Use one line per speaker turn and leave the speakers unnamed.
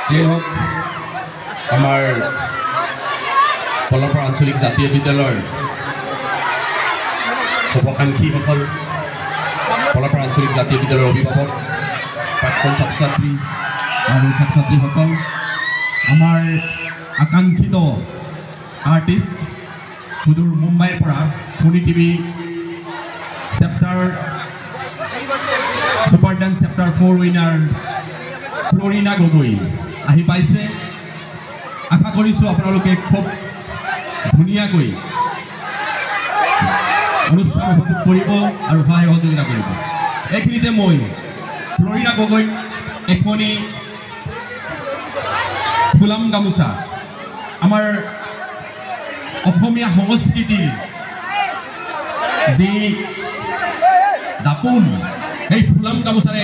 যে হোক আমাৰ পলৰপাৰা আঞ্চলিক জাতীয় বিদ্যালয়ৰ শুভাকাংক্ষীসকল, পলৰপাৰা আঞ্চলিক জাতীয় বিদ্যালয়ৰ অভিভাৱক, প্ৰাক্তন ছাত্ৰ ছাত্ৰী আৰু ছাত্ৰ ছাত্ৰীসকল, আমাৰ আকাংক্ষিত আৰ্টিষ্ট সুদূৰ মুম্বাইৰ পৰা Sony TV chapter super dance chapter 4 winner Florina Gogoi আহি পাইছে। আশা কৰিছোঁ আপোনালোকে খুব ধুনীয়াকৈ অনুষ্ঠান উপভোগ কৰিব আৰু সহায় সহযোগিতা কৰিব। এইখিনিতে মই ফ্লৰিনা গগৈক এখনি ফুলাম গামোচা, আমাৰ অসমীয়া সংস্কৃতিৰ যি দাপোন, সেই ফুলাম গামোচাৰে